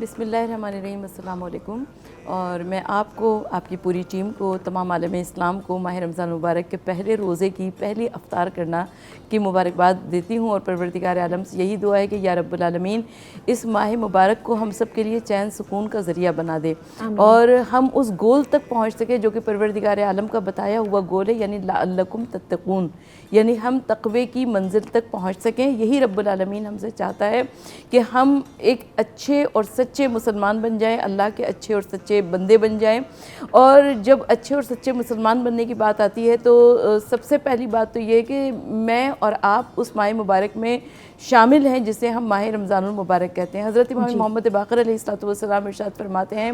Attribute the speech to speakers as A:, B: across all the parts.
A: بسم اللہ الرحمن الرحیم، السلام علیکم. اور میں آپ کو، آپ کی پوری ٹیم کو، تمام عالم اسلام کو ماہ رمضان مبارک کے پہلے روزے کی پہلی افطار کرنا کی مبارکباد دیتی ہوں، اور پروردگار عالم سے یہی دعا ہے کہ یا رب العالمین اس ماہ مبارک کو ہم سب کے لیے چین سکون کا ذریعہ بنا دے، اور ہم اس گول تک پہنچ سکے جو کہ پروردگار عالم کا بتایا ہوا گول ہے، یعنی لعلکم تتقون، یعنی ہم تقوی کی منزل تک پہنچ سکیں. یہی رب العالمین ہم سے چاہتا ہے کہ ہم ایک اچھے اور سچے مسلمان بن جائیں، اللہ کے اچھے اور سچے بندے بن جائیں. اور جب اچھے اور سچے مسلمان بننے کی بات آتی ہے تو سب سے پہلی بات تو یہ ہے کہ میں اور آپ اس ماہ مبارک میں شامل ہیں جسے ہم ماہ رمضان المبارک کہتے ہیں. حضرت امام محمد باقر علیہ السلام ارشاد فرماتے ہیں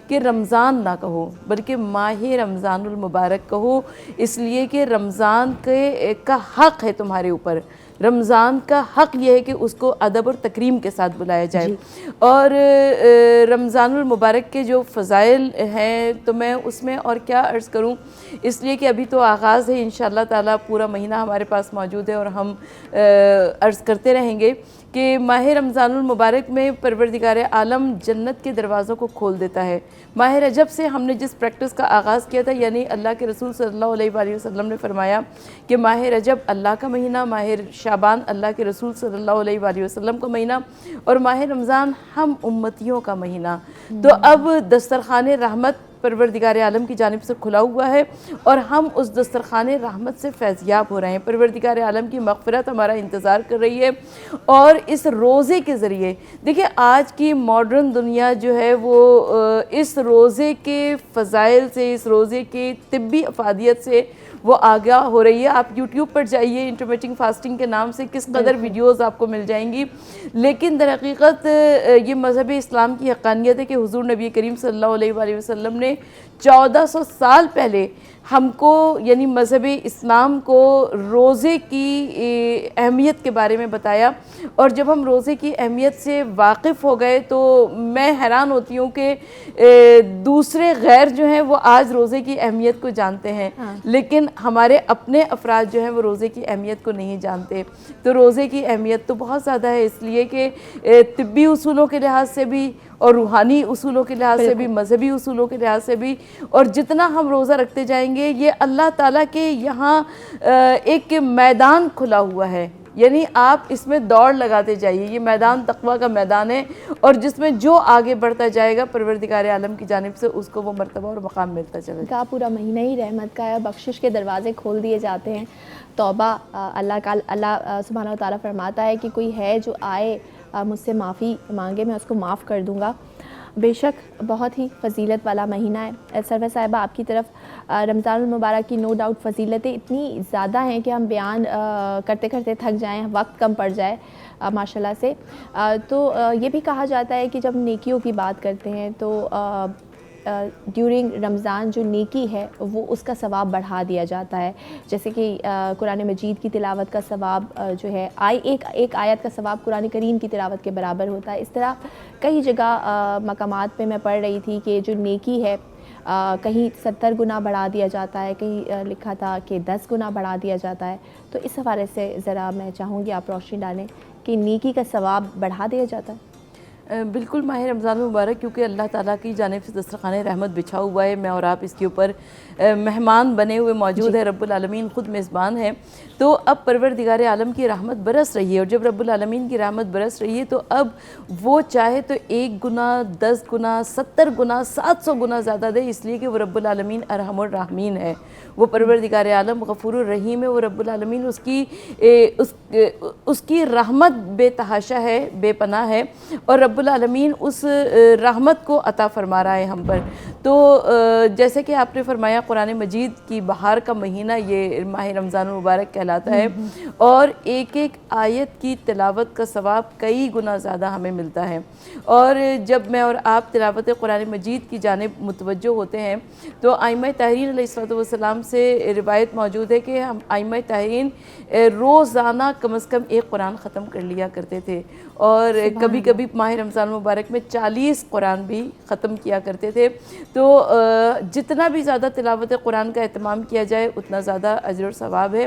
A: کہ رمضان نہ کہو بلکہ ماہ رمضان المبارک کہو، اس لیے کہ رمضان کا حق ہے تمہارے اوپر. رمضان کا حق یہ ہے کہ اس کو ادب اور تکریم کے ساتھ بلایا جائے. اور رمضان المبارک کے جو فضائل ہیں تو میں اس میں اور کیا عرض کروں، اس لیے کہ ابھی تو آغاز ہے، انشاءاللہ تعالیٰ پورا مہینہ ہمارے پاس موجود ہے اور ہم عرض کرتے رہیں گے کہ ماہ رمضان المبارک میں پروردگار عالم جنت کے دروازوں کو کھول دیتا ہے. ماہ رجب سے ہم نے جس پریکٹس کا آغاز کیا تھا، یعنی اللہ کے رسول صلی اللہ علیہ وآلہ وسلم نے فرمایا کہ ماہ رجب اللہ کا مہینہ، ماہ شعبان اللہ کے رسول صلی اللہ علیہ وآلہ وسلم کا مہینہ، اور ماہ رمضان ہم امتیوں کا مہینہ. تو اب دسترخوان رحمت پروردگار عالم کی جانب سے کھلا ہوا ہے اور ہم اس دسترخوان رحمت سے فیضیاب ہو رہے ہیں. پروردگار عالم کی مغفرت ہمارا انتظار کر رہی ہے، اور اس روزے کے ذریعے دیکھیں آج کی ماڈرن دنیا جو ہے وہ اس روزے کے فضائل سے، اس روزے کے طبی افادیت سے وہ آگاہ ہو رہی ہے. آپ یوٹیوب پر جائیے، انٹرمیٹنگ فاسٹنگ کے نام سے کس قدر ویڈیوز آپ کو مل جائیں گی، لیکن در حقیقت یہ مذہب اسلام کی حقانیت ہے کہ حضور نبی کریم صلی اللہ علیہ وآلہ وسلم نے 1400 سال پہلے ہم کو، یعنی مذہب اسلام کو، روزے کی اہمیت کے بارے میں بتایا. اور جب ہم روزے کی اہمیت سے واقف ہو گئے تو میں حیران ہوتی ہوں کہ دوسرے غیر جو ہیں وہ آج روزے کی اہمیت کو جانتے ہیں، لیکن ہمارے اپنے افراد جو ہیں وہ روزے کی اہمیت کو نہیں جانتے. تو روزے کی اہمیت تو بہت زیادہ ہے، اس لیے کہ طبی اصولوں کے لحاظ سے بھی، اور روحانی اصولوں کے لحاظ سے بھی، مذہبی اصولوں کے لحاظ سے بھی. اور جتنا ہم روزہ رکھتے جائیں گے یہ اللہ تعالیٰ کے یہاں ایک میدان کھلا ہوا ہے، یعنی آپ اس میں دوڑ لگاتے جائیے. یہ میدان تقویٰ کا میدان ہے، اور جس میں جو آگے بڑھتا جائے گا پروردگار عالم کی جانب سے اس کو وہ مرتبہ اور مقام ملتا چلے گا.
B: پورا مہینہ ہی رحمت کا ہے، بخشش کے دروازے کھول دیے جاتے ہیں. توبہ اللہ سبحانہ و تعالیٰ فرماتا ہے کہ کوئی ہے جو آئے مجھ سے معافی مانگے، میں اس کو معاف کر دوں گا. بے شک بہت ہی فضیلت والا مہینہ ہے. سرور صاحبہ آپ کی طرف رمضان المبارک کی نو ڈاؤٹ فضیلتیں اتنی زیادہ ہیں کہ ہم بیان کرتے کرتے تھک جائیں، وقت کم پڑ جائے ماشاءاللہ سے. تو یہ بھی کہا جاتا ہے کہ جب نیکیوں کی بات کرتے ہیں تو ڈیورنگ رمضان جو نیکی ہے وہ اس کا ثواب بڑھا دیا جاتا ہے. جیسے کہ قرآن مجید کی تلاوت کا ثواب جو ہے ایک آیت کا ثواب قرآن کریم کی تلاوت کے برابر ہوتا ہے. اس طرح کئی جگہ مقامات پہ میں پڑھ رہی تھی کہ جو نیکی ہے کہیں 70 گنا بڑھا دیا جاتا ہے، کہیں لکھا تھا کہ 10 گنا بڑھا دیا جاتا ہے. تو اس حوالے سے ذرا میں چاہوں گی آپ روشنی ڈالیں کہ نیکی کا ثواب بڑھا دیا جاتا ہے.
A: بالکل، ماہ رمضان المبارک کیونکہ اللہ تعالیٰ کی جانب سے دسترخوان رحمت بچھا ہوا ہے، میں اور آپ اس کے اوپر مہمان بنے ہوئے موجود ہے، رب العالمین خود میزبان ہے. تو اب پروردگار عالم کی رحمت برس رہی ہے، اور جب رب العالمین کی رحمت برس رہی ہے تو اب وہ چاہے تو 1 گنا، 10 گنا، 70 گنا، 700 گنا زیادہ دے، اس لیے کہ وہ رب العالمین ارحم الراحمین ہے. وہ پروردگار عالم غفور الرحیم ہے. وہ رب العالمین اس کی رحمت بے تحاشا ہے، بے پناہ ہے، اور رب العالمین اس رحمت کو عطا فرما رہا ہے ہم پر. تو جیسے کہ آپ نے فرمایا قرآن مجید کی بہار کا مہینہ یہ ماہ رمضان المبارک کہلاتا ہے، اور ایک ایک آیت کی تلاوت کا ثواب کئی گنا زیادہ ہمیں ملتا ہے. اور جب میں اور آپ تلاوت قرآن مجید کی جانب متوجہ ہوتے ہیں تو ائمہ طاہرین علیہ السلام سے روایت موجود ہے کہ ہم ائمہ طاہرین روزانہ کم از کم 1 قرآن ختم کر لیا کرتے تھے. اور کبھی کبھی ماہ رمضان مبارک میں 40 قرآن بھی ختم کیا کرتے تھے۔ تو جتنا بھی زیادہ تلاوت قرآن کا اہتمام کیا جائے اتنا زیادہ اجر و ثواب ہے،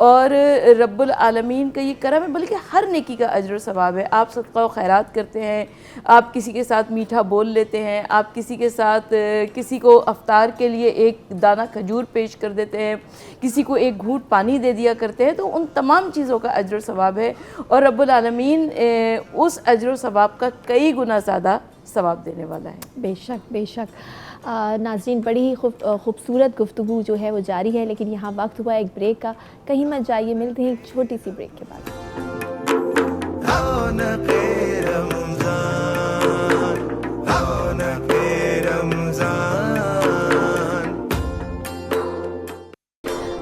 A: اور رب العالمین کا یہ کرم ہے، بلکہ ہر نیکی کا اجر و ثواب ہے۔ آپ صدقہ و خیرات کرتے ہیں، آپ کسی کے ساتھ میٹھا بول لیتے ہیں، آپ کسی کے ساتھ کسی کو افطار کے لیے ایک دانہ کھجور پیش کر دیتے ہیں، کسی کو ایک گھونٹ پانی دے دیا کرتے ہیں، تو ان تمام چیزوں کا اجر و ثواب ہے، اور رب العالمین اس اجر و ثواب کا کئی گنا زیادہ ثواب دینے والا ہے۔
B: بے شک بے شک۔ ناظرین، بڑی ہی خوبصورت گفتگو جو ہے وہ جاری ہے، لیکن یہاں وقت ہوا ایک بریک کا، کہیں مت جائیے، ملتے ہیں ایک چھوٹی سی بریک کے بعد۔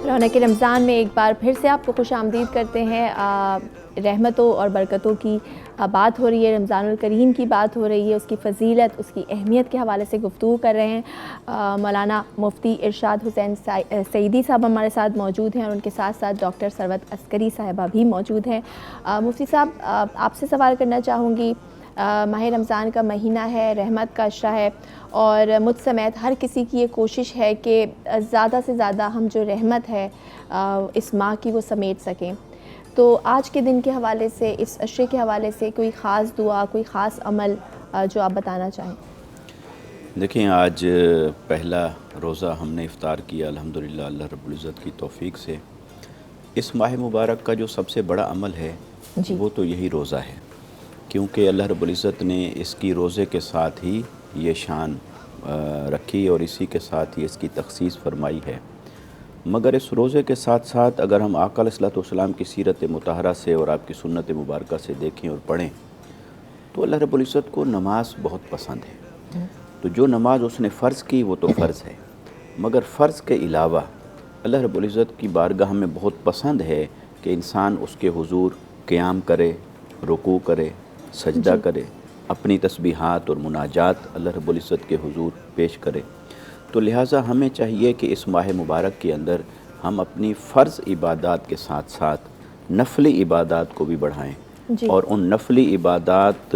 B: رونق رمضان میں ایک بار پھر سے آپ کو خوش آمدید کرتے ہیں۔ رحمتوں اور برکتوں کی بات ہو رہی ہے، رمضان الکریم کی بات ہو رہی ہے، اس کی فضیلت، اس کی اہمیت کے حوالے سے گفتگو کر رہے ہیں۔ مولانا مفتی ارشاد حسین سعیدی صاحب ہمارے ساتھ موجود ہیں، اور ان کے ساتھ ساتھ ڈاکٹر ثروت عسکری صاحبہ بھی موجود ہیں۔ مفتی صاحب، آپ سے سوال کرنا چاہوں گی، ماہ رمضان کا مہینہ ہے، رحمت کا عشرہ ہے، اور مجھ سمیت ہر کسی کی یہ کوشش ہے کہ زیادہ سے زیادہ ہم جو رحمت ہے اس ماہ کی وہ سمیٹ سکیں۔ تو آج کے دن کے حوالے سے، اس عشرے کے حوالے سے کوئی خاص دعا، کوئی خاص عمل جو آپ بتانا چاہیں؟
C: دیکھیں، آج پہلا روزہ ہم نے افطار کیا الحمدللہ اللہ رب العزت کی توفیق سے۔ اس ماہ مبارک کا جو سب سے بڑا عمل ہے وہ تو یہی روزہ ہے، کیونکہ اللہ رب العزت نے اس کی روزے کے ساتھ ہی یہ شان رکھی اور اسی کے ساتھ ہی اس کی تخصیص فرمائی ہے۔ مگر اس روزے کے ساتھ ساتھ اگر ہم آقا علیہ الصلوۃ والسلام کی سیرت مطہرہ سے اور آپ کی سنت مبارکہ سے دیکھیں اور پڑھیں تو اللہ رب العزت کو نماز بہت پسند ہے۔ تو جو نماز اس نے فرض کی وہ تو فرض ہے، مگر فرض کے علاوہ اللہ رب العزت کی بارگاہ میں بہت پسند ہے کہ انسان اس کے حضور قیام کرے، رکوع کرے، سجدہ کرے، اپنی تسبیحات اور مناجات اللہ رب العزت کے حضور پیش کرے۔ تو لہٰذا ہمیں چاہیے کہ اس ماہ مبارک کے اندر ہم اپنی فرض عبادات کے ساتھ ساتھ نفلی عبادات کو بھی بڑھائیں، اور ان نفلی عبادات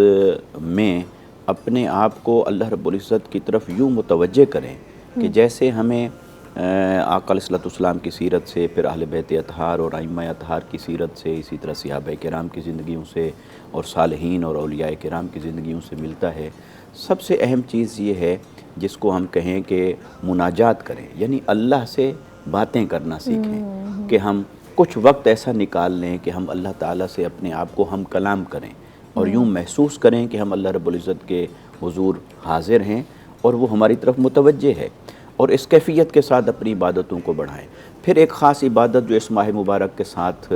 C: میں اپنے آپ کو اللہ رب العزت کی طرف یوں متوجہ کریں کہ جیسے ہمیں آقا علیہ الصلوۃ والسلام کی سیرت سے، پھر اہل بیت اطہار اور ائمہ اطہار کی سیرت سے، اسی طرح صحابہ کرام کی زندگیوں سے اور صالحین اور اولیاء کرام کی زندگیوں سے ملتا ہے۔ سب سے اہم چیز یہ ہے جس کو ہم کہیں کہ مناجات کریں، یعنی اللہ سے باتیں کرنا سیکھیں، کہ ہم کچھ وقت ایسا نکال لیں کہ ہم اللہ تعالیٰ سے اپنے آپ کو ہم کلام کریں اور یوں محسوس کریں کہ ہم اللہ رب العزت کے حضور حاضر ہیں اور وہ ہماری طرف متوجہ ہے، اور اس کیفیت کے ساتھ اپنی عبادتوں کو بڑھائیں۔ پھر ایک خاص عبادت جو اس ماہ مبارک کے ساتھ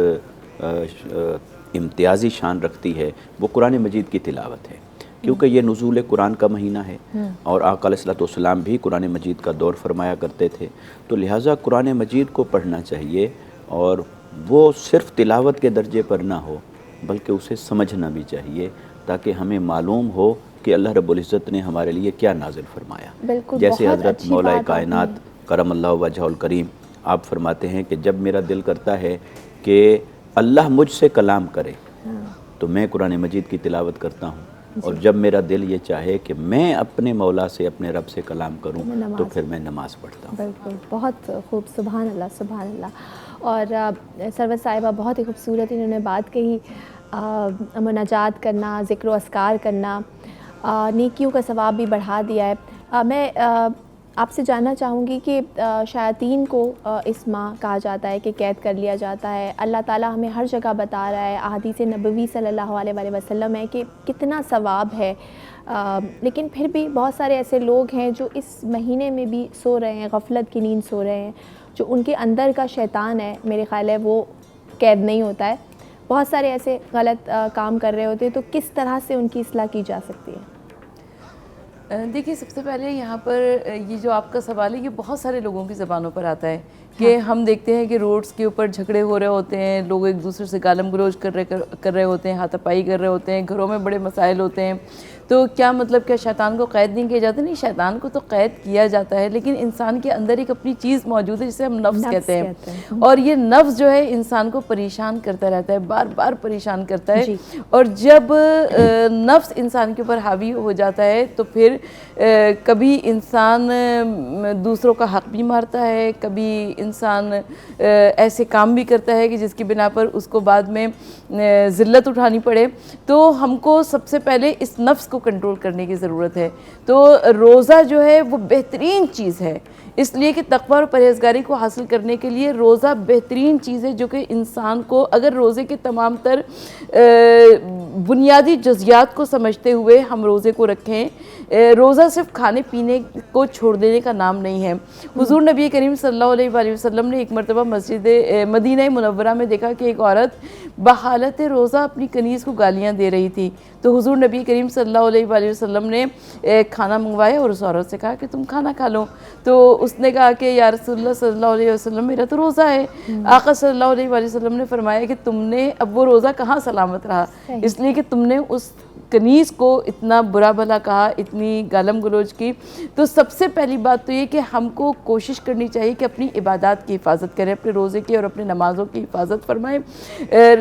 C: امتیازی شان رکھتی ہے وہ قرآن مجید کی تلاوت ہے، کیونکہ یہ نزول قرآن کا مہینہ ہے، اور آقا علیہ الصلوۃ والسلام بھی قرآن مجید کا دور فرمایا کرتے تھے، تو لہٰذا قرآن مجید کو پڑھنا چاہیے، اور وہ صرف تلاوت کے درجے پر نہ ہو بلکہ اسے سمجھنا بھی چاہیے، تاکہ ہمیں معلوم ہو کہ اللہ رب العزت نے ہمارے لیے کیا نازل فرمایا۔ جیسے حضرت مولا کائنات کرم اللہ وجہہ الکریم آپ فرماتے ہیں کہ جب میرا دل کرتا ہے کہ اللہ مجھ سے کلام کرے تو میں قرآن مجید کی تلاوت کرتا ہوں، اور جب میرا دل یہ چاہے کہ میں اپنے مولا سے، اپنے رب سے کلام کروں تو پھر میں نماز پڑھتا ہوں۔
B: بالکل، بہت خوب، سبحان اللہ سبحان اللہ۔ اور ثروت صاحبہ بہت ہی خوبصورت انہوں نے بات کہی، مناجات کرنا، ذکر و اذکار کرنا، نیکیوں کا ثواب بھی بڑھا دیا ہے۔ میں آپ سے جاننا چاہوں گی کہ شیاطین کو اس ماہ کہا جاتا ہے کہ قید کر لیا جاتا ہے، اللہ تعالیٰ ہمیں ہر جگہ بتا رہا ہے، احادیث نبوی صلی اللہ علیہ وآلہ وسلم ہے کہ کتنا ثواب ہے، لیکن پھر بھی بہت سارے ایسے لوگ ہیں جو اس مہینے میں بھی سو رہے ہیں، غفلت کی نیند سو رہے ہیں، جو ان کے اندر کا شیطان ہے میرے خیال ہے وہ قید نہیں ہوتا ہے، بہت سارے ایسے غلط کام کر رہے ہوتے ہیں، تو کس طرح سے ان کی اصلاح کی جا سکتی ہے؟
A: دیکھیے، سب سے پہلے یہاں پر یہ جو آپ کا سوال ہے یہ بہت سارے لوگوں کی زبانوں پر آتا ہے کہ ہم دیکھتے ہیں کہ روڈز کے اوپر جھگڑے ہو رہے ہوتے ہیں، لوگ ایک دوسرے سے گالم گلوچ کر رہے ہوتے ہیں، ہاتھا پائی کر رہے ہوتے ہیں، گھروں میں بڑے مسائل ہوتے ہیں، تو کیا مطلب کیا شیطان کو قید نہیں کیا جاتا؟ نہیں، شیطان کو تو قید کیا جاتا ہے، لیکن انسان کے اندر ایک اپنی چیز موجود ہے جسے ہم نفس کہتے ہیں، اور یہ نفس جو ہے انسان کو پریشان کرتا رہتا ہے، بار بار پریشان کرتا ہے، اور جب نفس انسان کے اوپر حاوی ہو جاتا ہے تو پھر کبھی انسان دوسروں کا حق بھی مارتا ہے، کبھی انسان ایسے کام بھی کرتا ہے کہ جس کی بنا پر اس کو بعد میں ذلت اٹھانی پڑے۔ تو ہم کو سب سے پہلے اس نفس کو کنٹرول کرنے کی ضرورت ہے۔ تو روزہ جو ہے وہ بہترین چیز ہے، اس لیے کہ تقوی اور پرہیزگاری کو حاصل کرنے کے لیے روزہ بہترین چیز ہے، جو کہ انسان کو اگر روزے کے تمام تر بنیادی جزیات کو سمجھتے ہوئے ہم روزے کو رکھیں۔ روزہ صرف کھانے پینے کو چھوڑ دینے کا نام نہیں ہے۔ حضور نبی کریم صلی اللہ علیہ وآلہ وسلم نے ایک مرتبہ مسجد مدینہ منورہ میں دیکھا کہ ایک عورت بحالت روزہ اپنی کنیز کو گالیاں دے رہی تھی، تو حضور نبی کریم صلی اللہ علیہ وآلہ وسلم نے کھانا منگوایا اور اس عورت سے کہا کہ تم کھانا کھا لو، تو اس نے کہا کہ یا رسول اللہ صلی اللہ علیہ وسلم میرا تو روزہ ہے۔ آقا صلی اللہ علیہ وآلہ وسلم نے فرمایا کہ تم نے اب وہ روزہ کہاں سلامت رہا، اس لیے کہ تم نے اس کنیز کو اتنا برا بھلا کہا، اتنی گالم گلوچ کی۔ تو سب سے پہلی بات تو یہ کہ ہم کو کوشش کرنی چاہیے کہ اپنی عبادات کی حفاظت کریں، اپنے روزے کی اور اپنے نمازوں کی حفاظت فرمائیں،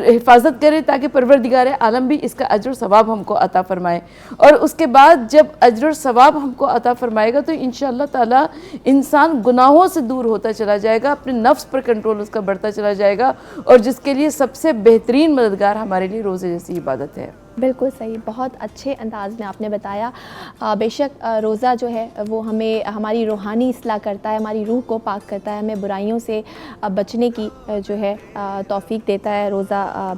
A: حفاظت کریں، تاکہ پروردگار عالم بھی اس کا اجر و ثواب ہم کو عطا فرمائے۔ اور اس کے بعد جب اجر و ثواب ہم کو عطا فرمائے گا تو انشاءاللہ تعالی انسان گناہوں سے دور ہوتا چلا جائے گا، اپنے نفس پر کنٹرول اس کا بڑھتا چلا جائے گا، اور جس کے لیے سب سے بہترین مددگار ہمارے لیے روزے جیسی عبادت ہے۔
B: بالکل صحیح، بہت اچھے انداز میں آپ نے بتایا۔ بے شک روزہ جو ہے وہ ہمیں ہماری روحانی اصلاح کرتا ہے، ہماری روح کو پاک کرتا ہے، ہمیں برائیوں سے بچنے کی جو ہے توفیق دیتا ہے روزہ۔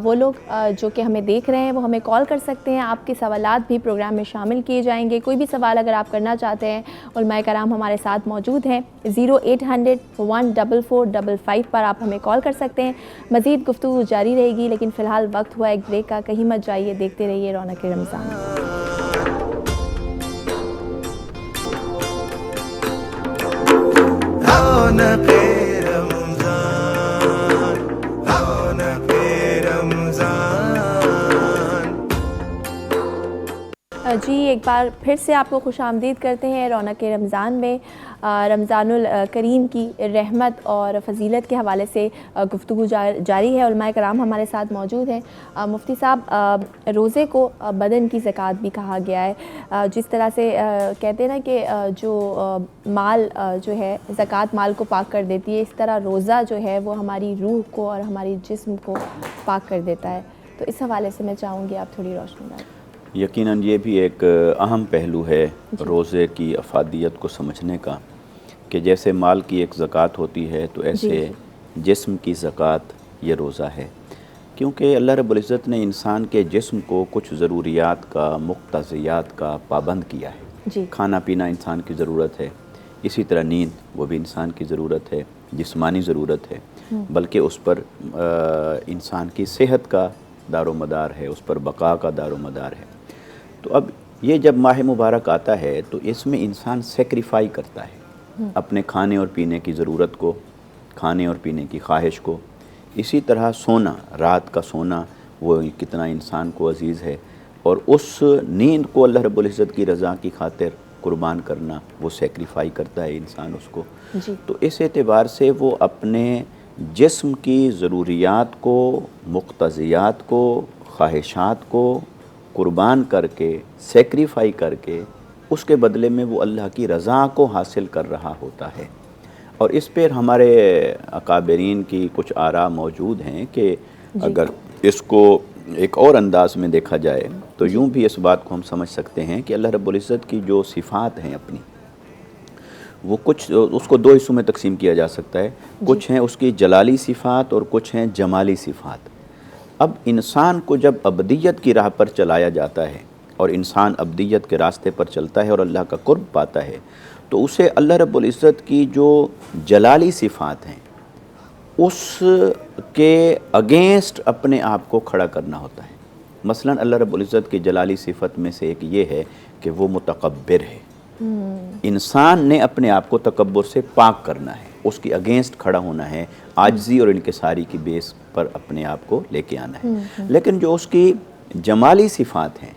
B: وہ لوگ جو کہ ہمیں دیکھ رہے ہیں وہ ہمیں کال کر سکتے ہیں، آپ کے سوالات بھی پروگرام میں شامل کیے جائیں گے۔ کوئی بھی سوال اگر آپ کرنا چاہتے ہیں، علماء کرام ہمارے ساتھ موجود ہیں، 0800-14455 پر آپ ہمیں کال کر سکتے ہیں۔ مزید گفتگو جاری رہے گی، لیکن فی الحال وقت ہوا ایک بریک کا، کہیں مت جائیے، دیکھتے رہیے رونق رمضان۔ جی ایک بار پھر سے آپ کو خوش آمدید کرتے ہیں رونق رمضان میں۔ رمضان الکریم کی رحمت اور فضیلت کے حوالے سے گفتگو جاری ہے، علماء کرام ہمارے ساتھ موجود ہیں۔ مفتی صاحب، روزے کو بدن کی زکوٰۃ بھی کہا گیا ہے، جس طرح سے کہتے ہیں نا کہ جو مال جو ہے زکوٰۃ مال کو پاک کر دیتی ہے، اس طرح روزہ جو ہے وہ ہماری روح کو اور ہماری جسم کو پاک کر دیتا ہے۔ تو اس حوالے سے میں چاہوں گی آپ تھوڑی روشنی ڈالیں۔
C: یقیناً یہ بھی ایک اہم پہلو ہے روزے کی افادیت کو سمجھنے کا، کہ جیسے مال کی ایک زکوٰۃ ہوتی ہے تو ایسے جسم کی زکوٰۃ یہ روزہ ہے، کیونکہ اللہ رب العزت نے انسان کے جسم کو کچھ ضروریات کا، مقتضیات کا پابند کیا ہے۔ کھانا پینا انسان کی ضرورت ہے، اسی طرح نیند وہ بھی انسان کی ضرورت ہے، جسمانی ضرورت ہے، بلکہ اس پر انسان کی صحت کا دار و مدار ہے، اس پر بقا کا دار و مدار ہے۔ تو اب یہ جب ماہ مبارک آتا ہے تو اس میں انسان سیکریفائی کرتا ہے اپنے کھانے اور پینے کی ضرورت کو، کھانے اور پینے کی خواہش کو۔ اسی طرح سونا، رات کا سونا وہ کتنا انسان کو عزیز ہے، اور اس نیند کو اللہ رب العزت کی رضا کی خاطر قربان کرنا، وہ سیکریفائی کرتا ہے انسان اس کو۔ تو اس اعتبار سے وہ اپنے جسم کی ضروریات کو، مقتضیات کو، خواہشات کو قربان کر کے، سیکریفائی کر کے، اس کے بدلے میں وہ اللہ کی رضا کو حاصل کر رہا ہوتا ہے۔ اور اس پر ہمارے اکابرین کی کچھ آراء موجود ہیں کہ اگر اس کو ایک اور انداز میں دیکھا جائے تو یوں بھی اس بات کو ہم سمجھ سکتے ہیں کہ اللہ رب العزت کی جو صفات ہیں اپنی، وہ کچھ اس کو دو حصوں میں تقسیم کیا جا سکتا ہے۔ کچھ ہیں اس کی جلالی صفات اور کچھ ہیں جمالی صفات۔ اب انسان کو جب ابدیت کی راہ پر چلایا جاتا ہے اور انسان ابدیت کے راستے پر چلتا ہے اور اللہ کا قرب پاتا ہے، تو اسے اللہ رب العزت کی جو جلالی صفات ہیں اس کے اگینسٹ اپنے آپ کو کھڑا کرنا ہوتا ہے۔ مثلا اللہ رب العزت کی جلالی صفت میں سے ایک یہ ہے کہ وہ متکبر ہے۔ انسان نے اپنے آپ کو تکبر سے پاک کرنا ہے، اس کی اگینسٹ کھڑا ہونا ہے، عاجزی اور انکساری کی بیس پر اپنے آپ کو لے کے آنا ہے۔ لیکن جو اس کی جمالی صفات ہیں،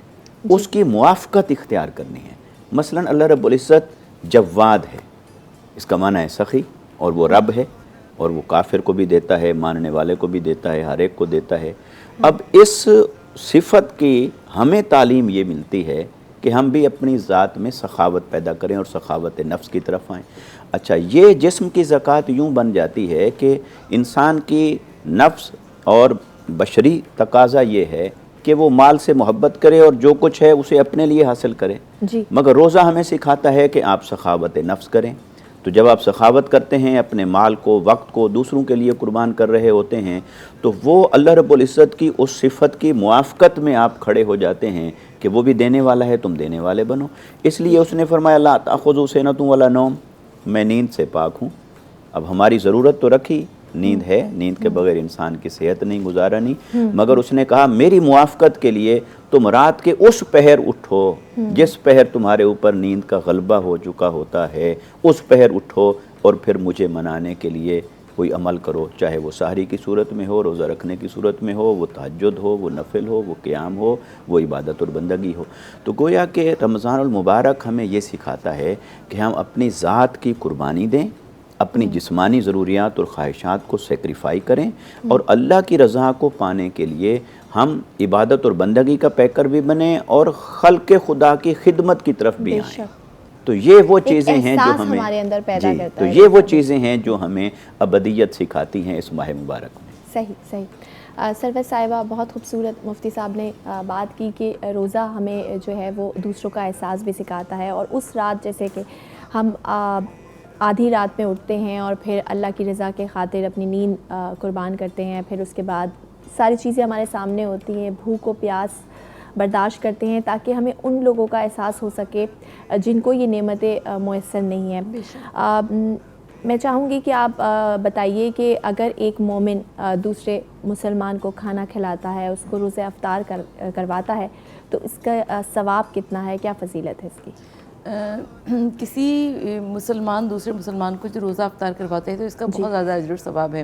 C: اس کی موافقت اختیار کرنی ہے۔ مثلا اللہ رب العزت جواد ہے، اس کا معنی ہے سخی، اور وہ رب ہے، اور وہ کافر کو بھی دیتا ہے، ماننے والے کو بھی دیتا ہے، ہر ایک کو دیتا ہے۔ اب اس صفت کی ہمیں تعلیم یہ ملتی ہے کہ ہم بھی اپنی ذات میں سخاوت پیدا کریں اور سخاوت نفس کی طرف آئیں۔ اچھا، یہ جسم کی زکوٰۃ یوں بن جاتی ہے کہ انسان کی نفس اور بشری تقاضا یہ ہے کہ وہ مال سے محبت کرے اور جو کچھ ہے اسے اپنے لیے حاصل کرے،
B: جی
C: مگر روزہ ہمیں سکھاتا ہے کہ آپ سخاوت نفس کریں۔ تو جب آپ سخاوت کرتے ہیں، اپنے مال کو، وقت کو دوسروں کے لیے قربان کر رہے ہوتے ہیں، تو وہ اللہ رب العزت کی اس صفت کی موافقت میں آپ کھڑے ہو جاتے ہیں کہ وہ بھی دینے والا ہے، تم دینے والے بنو۔ اس لیے اس نے فرمایا لا تأخذوا سنۃ ولا نوم، میں نیند سے پاک ہوں۔ اب ہماری ضرورت تو رکھی، نیند ہے، نیند کے بغیر انسان کی صحت نہیں، گزارا نہیں، مگر اس نے کہا میری موافقت کے لیے تم رات کے اس پہر اٹھو جس پہر تمہارے اوپر نیند کا غلبہ ہو چکا ہوتا ہے، اس پہر اٹھو اور پھر مجھے منانے کے لیے کوئی عمل کرو، چاہے وہ سحری کی صورت میں ہو، روزہ رکھنے کی صورت میں ہو، وہ تہجد ہو، وہ نفل ہو، وہ قیام ہو، وہ عبادت اور بندگی ہو۔ تو گویا کہ رمضان المبارک ہمیں یہ سکھاتا ہے کہ ہم اپنی ذات کی قربانی دیں، اپنی جسمانی ضروریات اور خواہشات کو سیکریفائی کریں، اور اللہ کی رضا کو پانے کے لیے ہم عبادت اور بندگی کا پیکر بھی بنیں اور خلق خدا کی خدمت کی طرف بھی آئیں۔ تو یہ وہ چیزیں ہیں جو ہمیں
B: ہمارے اندر پیدا کرتا
C: تو
B: ہے،
C: یہ وہ چیزیں ہیں جو ہمیں ابدیت سکھاتی ہیں اس ماہ مبارک میں۔
B: صحیح سروت صاحبہ، بہت خوبصورت مفتی صاحب نے بات کی کہ روزہ ہمیں جو ہے وہ دوسروں کا احساس بھی سکھاتا ہے، اور اس رات جیسے کہ ہم آدھی رات میں اٹھتے ہیں اور پھر اللہ کی رضا کے خاطر اپنی نیند قربان کرتے ہیں، پھر اس کے بعد ساری چیزیں ہمارے سامنے ہوتی ہیں، بھوک و پیاس برداشت کرتے ہیں تاکہ ہمیں ان لوگوں کا احساس ہو سکے جن کو یہ نعمتیں میسر نہیں ہیں۔ میں چاہوں گی کہ آپ بتائیے کہ اگر ایک مومن دوسرے مسلمان کو کھانا کھلاتا ہے، اس کو روزہ افطار کرواتا ہے، تو اس کا ثواب کتنا ہے، کیا فضیلت ہے اس کی؟
A: کسی مسلمان دوسرے مسلمان کو جو روزہ افطار کرواتے ہیں تو اس کا بہت زیادہ اجر و ثواب ہے۔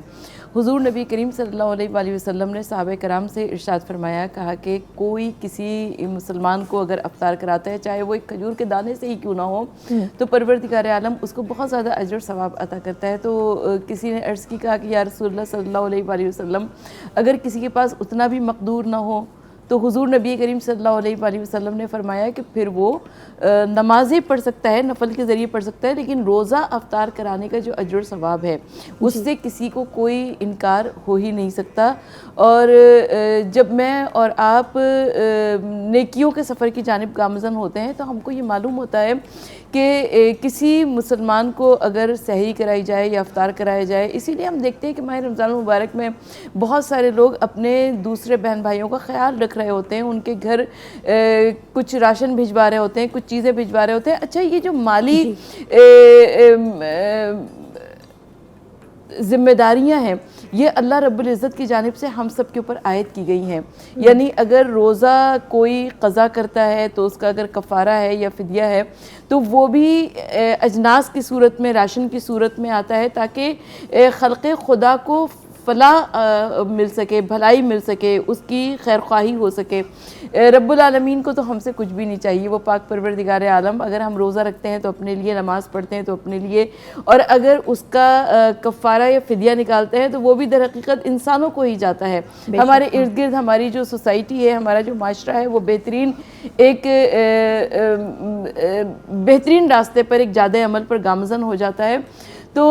A: حضور نبی کریم صلی اللہ علیہ وآلہ وسلم نے صحابہ کرام سے ارشاد فرمایا، کہا کہ کوئی کسی مسلمان کو اگر افطار کراتا ہے، چاہے وہ ایک کھجور کے دانے سے ہی کیوں نہ ہو، تو پروردگار عالم اس کو بہت زیادہ اجر و ثواب عطا کرتا ہے۔ تو کسی نے عرض کی، کہا کہ یا رسول اللہ صلی اللہ علیہ وآلہ وسلم، اگر کسی کے پاس اتنا بھی مقدور نہ ہو، تو حضور نبی کریم صلی اللہ علیہ وآلہ وسلم نے فرمایا کہ پھر وہ نمازیں پڑھ سکتا ہے، نفل کے ذریعے پڑھ سکتا ہے، لیکن روزہ افطار کرانے کا جو اجر و ثواب ہے اس سے کسی کو کوئی انکار ہو ہی نہیں سکتا۔ اور جب میں اور آپ نیکیوں کے سفر کی جانب گامزن ہوتے ہیں تو ہم کو یہ معلوم ہوتا ہے کہ کسی مسلمان کو اگر سحری کرائی جائے یا افطار کرایا جائے، اسی لیے ہم دیکھتے ہیں کہ ماہ رمضان المبارک میں بہت سارے لوگ اپنے دوسرے بہن بھائیوں کا خیال رکھ رہے ہوتے ہیں، ان کے گھر کچھ راشن بھجوا رہے ہوتے ہیں، کچھ چیزیں بھجوا رہے ہوتے ہیں۔ اچھا، یہ جو مالی ذمہ داریاں ہیں، یہ اللہ رب العزت کی جانب سے ہم سب کے اوپر عائد کی گئی ہیں۔ یعنی اگر روزہ کوئی قضا کرتا ہے تو اس کا اگر کفارہ ہے یا فدیہ ہے تو وہ بھی اجناس کی صورت میں، راشن کی صورت میں آتا ہے، تاکہ خلق خدا کو فلاح مل سکے، بھلائی مل سکے، اس کی خیر خواہی ہو سکے۔ رب العالمین کو تو ہم سے کچھ بھی نہیں چاہیے، وہ پاک پروردگار عالم، اگر ہم روزہ رکھتے ہیں تو اپنے لیے، نماز پڑھتے ہیں تو اپنے لیے، اور اگر اس کا کفارہ یا فدیہ نکالتے ہیں تو وہ بھی در حقیقت انسانوں کو ہی جاتا ہے۔ ہمارے ارد گرد ہماری جو سوسائٹی ہے، ہمارا جو معاشرہ ہے، وہ بہترین راستے پر، ایک جادہ عمل پر گامزن ہو جاتا ہے۔ تو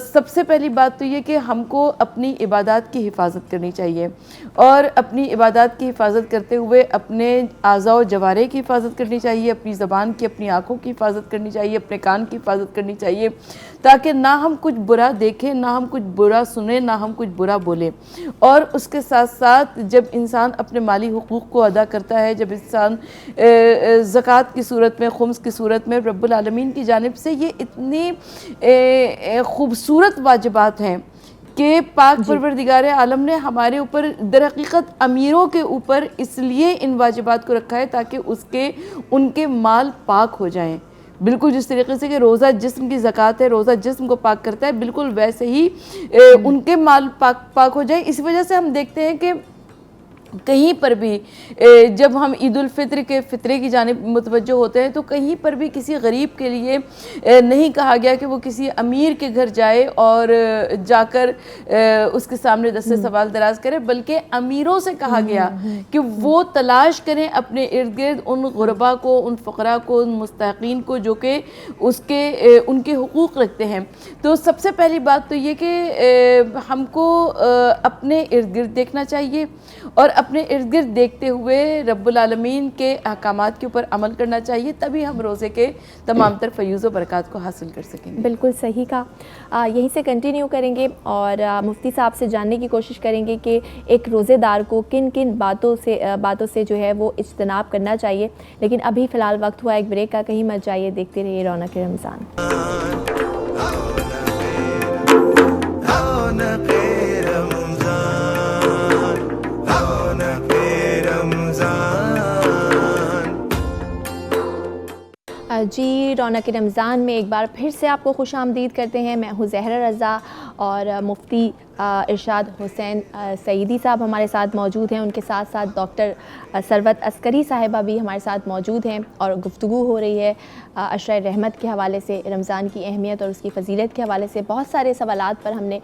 A: سب سے پہلی بات تو یہ کہ ہم کو اپنی عبادات کی حفاظت کرنی چاہیے، اور اپنی عبادات کی حفاظت کرتے ہوئے اپنے اعضاء و جوارح کی حفاظت کرنی چاہیے، اپنی زبان کی، اپنی آنکھوں کی حفاظت کرنی چاہیے، اپنے کان کی حفاظت کرنی چاہیے، تاکہ نہ ہم کچھ برا دیکھیں، نہ ہم کچھ برا سنیں، نہ ہم کچھ برا بولیں۔ اور اس کے ساتھ ساتھ جب انسان اپنے مالی حقوق کو ادا کرتا ہے، جب انسان زکوٰۃ کی صورت میں، خمس کی صورت میں، رب العالمین کی جانب سے یہ اتنی خوبصورت واجبات ہیں کہ پاک پروردگار عالم نے ہمارے اوپر، در حقیقت امیروں کے اوپر اس لیے ان واجبات کو رکھا ہے تاکہ ان کے مال پاک ہو جائیں۔ بالکل جس طریقے سے کہ روزہ جسم کی زکوٰۃ ہے، روزہ جسم کو پاک کرتا ہے، بالکل ویسے ہی ان کے مال پاک ہو جائیں۔ اس وجہ سے ہم دیکھتے ہیں کہ کہیں پر بھی جب ہم عید الفطر کے فطرے کی جانب متوجہ ہوتے ہیں تو کہیں پر بھی کسی غریب کے لیے نہیں کہا گیا کہ وہ کسی امیر کے گھر جائے اور جا کر اس کے سامنے دستے سوال دراز کرے، بلکہ امیروں سے کہا گیا کہ وہ تلاش کریں اپنے ارد گرد ان غربا کو، ان فقراء کو، ان مستحقین کو جو کہ ان کے حقوق رکھتے ہیں۔ تو سب سے پہلی بات تو یہ کہ ہم کو اپنے ارد گرد دیکھنا چاہیے اور اپنے ارد گرد دیکھتے ہوئے رب العالمین کے احکامات کے اوپر عمل کرنا چاہیے، تبھی ہم روزے کے تمام تر فیوز و برکات کو حاصل کر سکیں گے۔
B: بالکل صحیح کہا، یہیں سے کنٹینیو کریں گے اور مفتی صاحب سے جاننے کی کوشش کریں گے کہ ایک روزے دار کو کن کن باتوں سے جو ہے وہ اجتناب کرنا چاہیے، لیکن ابھی فی الحال وقت ہوا ایک بریک کا، کہیں مت جائیے، دیکھتے رہیے رونق رمضان۔ جی، رونق رمضان میں ایک بار پھر سے آپ کو خوش آمدید کرتے ہیں۔ میں ہوں زہرا رضا اور مفتی ارشاد حسین سعیدی صاحب ہمارے ساتھ موجود ہیں، ان کے ساتھ ساتھ ڈاکٹر ثروت عسکری صاحبہ بھی ہمارے ساتھ موجود ہیں اور گفتگو ہو رہی ہے عشرۂ رحمت کے حوالے سے، رمضان کی اہمیت اور اس کی فضیلت کے حوالے سے۔ بہت سارے سوالات پر ہم نے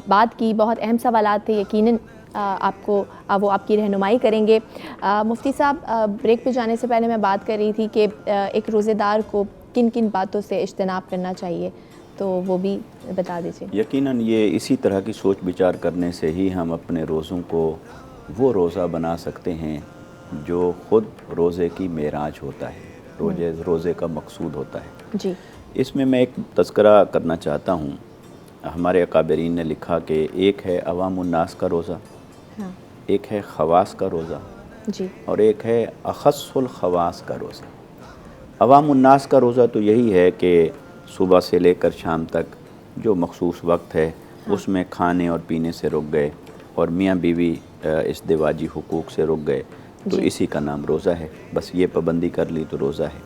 B: بات کی، بہت اہم سوالات تھے، یقیناً آپ کو وہ آپ کی رہنمائی کریں گے۔ مفتی صاحب، بریک پہ جانے سے پہلے میں بات کر رہی تھی کہ ایک روزے دار کو کن کن باتوں سے اجتناب کرنا چاہیے، تو وہ بھی بتا دیجیے۔
C: یقیناً یہ اسی طرح کی سوچ بچار کرنے سے ہی ہم اپنے روزوں کو وہ روزہ بنا سکتے ہیں جو خود روزے کی معراج ہوتا ہے، روزے کا مقصود ہوتا ہے۔
B: جی،
C: اس میں ایک تذکرہ کرنا چاہتا ہوں۔ ہمارے اکابرین نے لکھا کہ ایک ہے عوام الناس کا روزہ، ایک ہے خواص کا روزہ،
B: جی،
C: اور ایک ہے اخص الخواص کا روزہ۔ عوام الناس کا روزہ تو یہی ہے کہ صبح سے لے کر شام تک جو مخصوص وقت ہے اس میں کھانے اور پینے سے رک گئے اور میاں بیوی ازدواجی حقوق سے رک گئے، تو اسی کا نام روزہ ہے، بس یہ پابندی کر لی تو روزہ ہے۔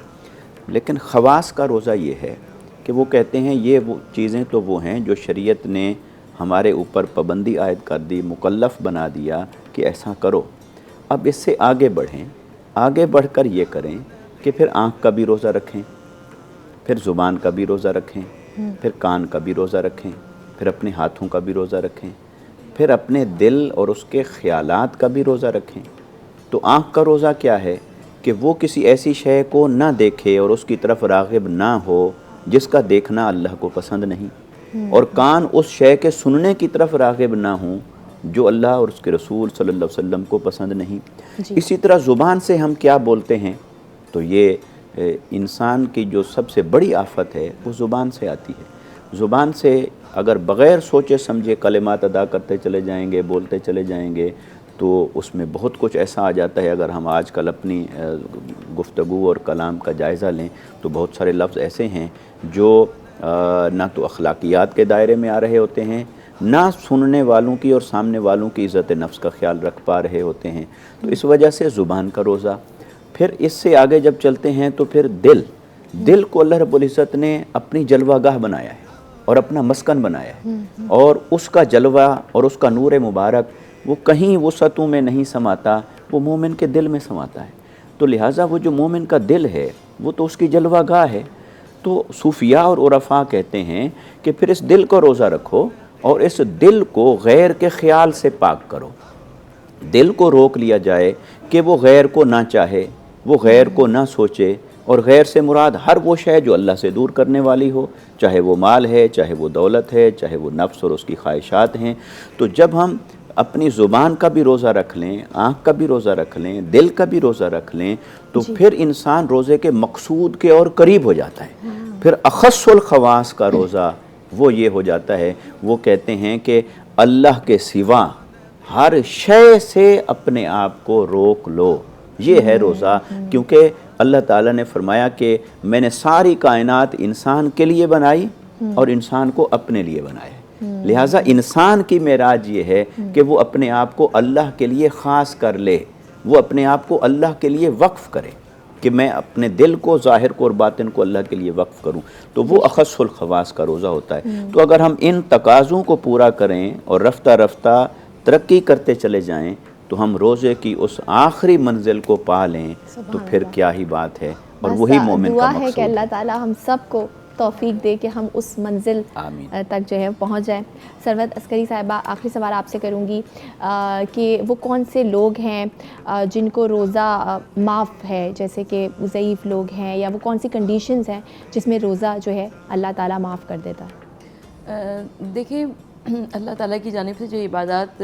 C: لیکن خواص کا روزہ یہ ہے کہ وہ کہتے ہیں یہ وہ چیزیں تو وہ ہیں جو شریعت نے ہمارے اوپر پابندی عائد کر دی، مکلف بنا دیا کہ ایسا کرو۔ اب اس سے آگے بڑھیں، آگے بڑھ کر یہ کریں کہ پھر آنکھ کا بھی روزہ رکھیں، پھر زبان کا بھی روزہ رکھیں، پھر کان کا بھی روزہ رکھیں، پھر اپنے ہاتھوں کا بھی روزہ رکھیں، پھر اپنے دل اور اس کے خیالات کا بھی روزہ رکھیں۔ تو آنکھ کا روزہ کیا ہے کہ وہ کسی ایسی شے کو نہ دیکھے اور اس کی طرف راغب نہ ہو جس کا دیکھنا اللہ کو پسند نہیں، اور کان اس شے کے سننے کی طرف راغب نہ ہوں جو اللہ اور اس کے رسول صلی اللہ علیہ وسلم کو پسند نہیں۔ اسی طرح زبان سے ہم کیا بولتے ہیں، تو یہ انسان کی جو سب سے بڑی آفت ہے وہ زبان سے آتی ہے۔ زبان سے اگر بغیر سوچے سمجھے کلمات ادا کرتے چلے جائیں گے، بولتے چلے جائیں گے، تو اس میں بہت کچھ ایسا آ جاتا ہے۔ اگر ہم آج کل اپنی گفتگو اور کلام کا جائزہ لیں تو بہت سارے لفظ ایسے ہیں جو نہ تو اخلاقیات کے دائرے میں آ رہے ہوتے ہیں، نہ سننے والوں کی اور سامنے والوں کی عزت نفس کا خیال رکھ پا رہے ہوتے ہیں۔ تو اس وجہ سے زبان کا روزہ۔ پھر اس سے آگے جب چلتے ہیں تو پھر دل کو اللہ رب العزت نے اپنی جلوہ گاہ بنایا ہے اور اپنا مسکن بنایا ہے، اور اس کا جلوہ اور اس کا نور مبارک وہ کہیں وسعتوں میں نہیں سماتا، وہ مومن کے دل میں سماتا ہے۔ تو لہٰذا وہ جو مومن کا دل ہے وہ تو اس کی جلوہ گاہ ہے۔ تو صوفیاء اور عرفاء کہتے ہیں کہ پھر اس دل کو روزہ رکھو اور اس دل کو غیر کے خیال سے پاک کرو۔ دل کو روک لیا جائے کہ وہ غیر کو نہ چاہے، وہ غیر کو نہ سوچے، اور غیر سے مراد ہر وہ شے جو اللہ سے دور کرنے والی ہو، چاہے وہ مال ہے، چاہے وہ دولت ہے، چاہے وہ نفس اور اس کی خواہشات ہیں۔ تو جب ہم اپنی زبان کا بھی روزہ رکھ لیں، آنکھ کا بھی روزہ رکھ لیں، دل کا بھی روزہ رکھ لیں، تو پھر انسان روزے کے مقصود کے اور قریب ہو جاتا ہے۔ پھر اخص الخواص کا روزہ وہ یہ ہو جاتا ہے، وہ کہتے ہیں کہ اللہ کے سوا ہر شے سے اپنے آپ کو روک لو، یہ ہے روزہ۔ کیونکہ اللہ تعالیٰ نے فرمایا کہ میں نے ساری کائنات انسان کے لیے بنائی اور انسان کو اپنے لیے بنایا، لہٰذا انسان کی معراج یہ ہے کہ وہ اپنے آپ کو اللہ کے لیے خاص کر لے، وہ اپنے آپ کو اللہ کے لیے وقف کرے کہ میں اپنے دل کو، ظاہر کو اور باطن کو اللہ کے لیے وقف کروں، تو وہ اخص الخواص کا روزہ ہوتا ہے۔ تو اگر ہم ان تقاضوں کو پورا کریں اور رفتہ رفتہ ترقی کرتے چلے جائیں تو ہم روزے کی اس آخری منزل کو پا لیں تو پھر کیا ہی بات ہے، اور
B: بس
C: وہی مومن کا
B: دعا ہے
C: مقصود
B: کہ اللہ تعالیٰ ہم سب کو توفیق دے کہ ہم اس منزل تک جو ہے پہنچ جائیں۔ ثروت عسکری صاحبہ، آخری سوال آپ سے کروں گی کہ وہ کون سے لوگ ہیں جن کو روزہ معاف ہے، جیسے کہ ضعیف لوگ ہیں، یا وہ کون سی کنڈیشنز ہیں جس میں روزہ جو ہے اللہ تعالیٰ معاف کر دیتا ہے؟
A: دیکھیں، اللہ تعالیٰ کی جانب سے جو عبادات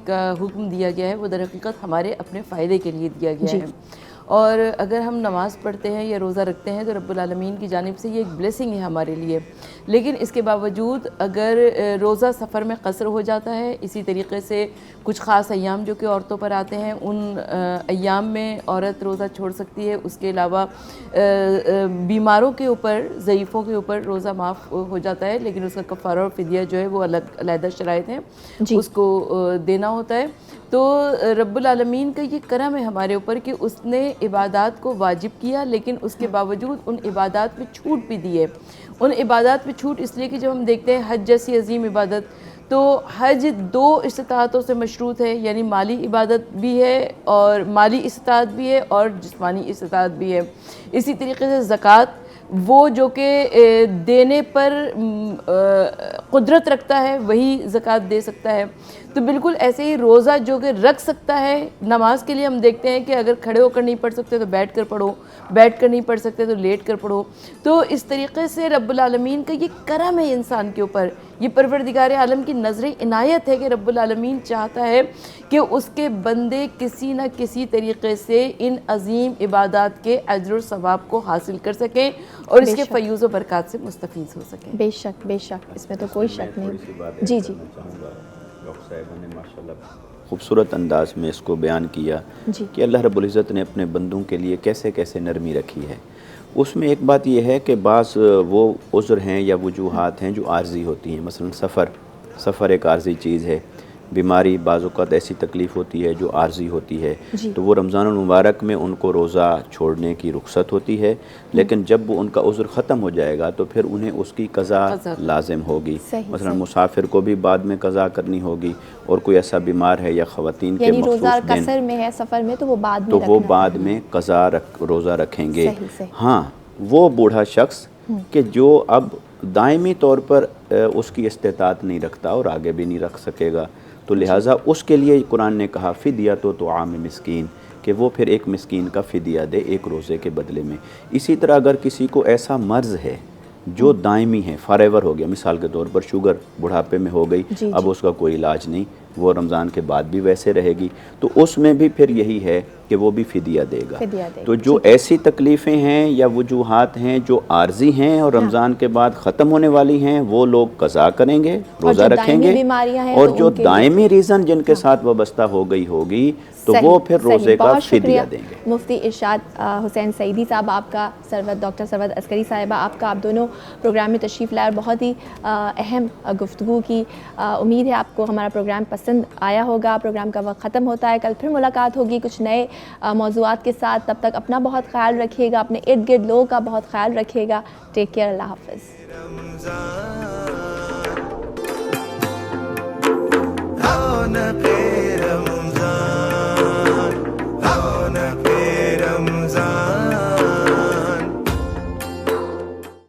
A: کا حکم دیا گیا ہے وہ در حقیقت ہمارے اپنے فائدے کے لیے دیا گیا ہے، اور اگر ہم نماز پڑھتے ہیں یا روزہ رکھتے ہیں تو رب العالمین کی جانب سے یہ ایک بلیسنگ ہے ہمارے لیے۔ لیکن اس کے باوجود اگر روزہ سفر میں قصر ہو جاتا ہے، اسی طریقے سے کچھ خاص ایام جو کہ عورتوں پر آتے ہیں، ان ایام میں عورت روزہ چھوڑ سکتی ہے۔ اس کے علاوہ بیماروں کے اوپر، ضعیفوں کے اوپر روزہ معاف ہو جاتا ہے، لیکن اس کا کفارہ اور فدیہ جو ہے وہ علیحدہ شرائط ہیں، اس کو دینا ہوتا ہے۔ تو رب العالمین کا یہ کرم ہے ہمارے اوپر کہ اس نے عبادات کو واجب کیا، لیکن اس کے باوجود ان عبادات میں چھوٹ بھی دی ہے۔ ان عبادات میں چھوٹ اس لیے کہ جب ہم دیکھتے ہیں حج جیسی عظیم عبادت، تو حج 2 استطاعتوں سے مشروط ہے، یعنی مالی عبادت بھی ہے، اور مالی استطاعت بھی ہے، اور جسمانی استطاعت بھی ہے۔ اسی طریقے سے زکوٰۃ، وہ جو کہ دینے پر قدرت رکھتا ہے وہی زکوٰۃ دے سکتا ہے۔ تو بالکل ایسے ہی روزہ جو کہ رکھ سکتا ہے، نماز کے لیے ہم دیکھتے ہیں کہ اگر کھڑے ہو کر نہیں پڑھ سکتے تو بیٹھ کر پڑھو، بیٹھ کر نہیں پڑھ سکتے تو لیٹ کر پڑھو۔ تو اس طریقے سے رب العالمین کا یہ کرم ہے انسان کے اوپر، یہ پروردگار عالم کی نظر عنایت ہے کہ رب العالمین چاہتا ہے کہ اس کے بندے کسی نہ کسی طریقے سے ان عظیم عبادات کے اجر و ثواب کو حاصل کر سکیں اور اس کے فیوز و برکات سے مستفیض ہو سکیں۔
B: بے شک، بے شک، اس میں تو کوئی شک نہیں۔ جی جی،
C: ڈاکٹر صاحبہ نے ماشاءاللہ خوبصورت انداز میں اس کو بیان کیا کہ اللہ رب العزت نے اپنے بندوں کے لیے کیسے کیسے نرمی رکھی ہے۔ اس میں ایک بات یہ ہے کہ بعض وہ عذر ہیں یا وجوہات ہیں جو عارضی ہوتی ہیں، مثلا سفر ایک عارضی چیز ہے، بیماری بعض اوقات ایسی تکلیف ہوتی ہے جو عارضی ہوتی ہے، تو وہ رمضان المبارک میں ان کو روزہ چھوڑنے کی رخصت ہوتی ہے، لیکن جب وہ ان کا عذر ختم ہو جائے گا تو پھر انہیں اس کی قضا لازم ہوگی۔ مثلا مسافر کو بھی بعد میں قضا کرنی ہوگی، اور کوئی ایسا بیمار ہے یا خواتین کے
B: یعنی
C: مخصوص
B: روزہ
C: دن
B: قصر میں ہے سفر میں تو وہ بعد میں
C: تو وہ بعد میں قضا روزہ رکھیں گے۔ ہاں، وہ بوڑھا شخص کہ جو اب دائمی طور پر اس کی استطاعت نہیں رکھتا اور آگے بھی نہیں رکھ سکے گا، تو لہٰذا اس کے لیے قرآن نے کہا فدیہ تو طعام مسکین، کہ وہ پھر ایک مسکین کا فدیہ دے ایک روزے کے بدلے میں۔ اسی طرح اگر کسی کو ایسا مرض ہے جو دائمی ہے، فار ایور ہو گیا، مثال کے طور پر شوگر بڑھاپے میں ہو گئی، اب اس کا کوئی علاج نہیں، وہ رمضان کے بعد بھی ویسے رہے گی، تو اس میں بھی پھر یہی ہے کہ وہ بھی فدیہ دے گا۔ تو جو ایسی تکلیفیں ہیں یا وجوہات ہیں جو عارضی ہیں اور رمضان کے بعد ختم ہونے والی ہیں، وہ لوگ قضا کریں گے، روزہ رکھیں گے، اور جو دائمی ریزن جن کے ساتھ وابستہ ہو گئی ہوگی تو وہ پھر روزے کا فدیہ دیں گے۔
B: مفتی ارشاد حسین سعیدی صاحب آپ کا، ڈاکٹر ثروت عسکری صاحبہ آپ کا، آپ دونوں پروگرام میں تشریف لائے اور بہت ہی اہم گفتگو کی۔ امید ہے آپ کو ہمارا پروگرام پسند آیا ہوگا۔ پروگرام کا وقت ختم ہوتا ہے، کل پھر ملاقات ہوگی کچھ نئے موضوعات کے ساتھ۔ تب تک اپنا بہت خیال رکھیے گا، اپنے ارد گرد لوگوں کا بہت خیال رکھیے گا۔ ٹیک کیئر، اللہ حافظ۔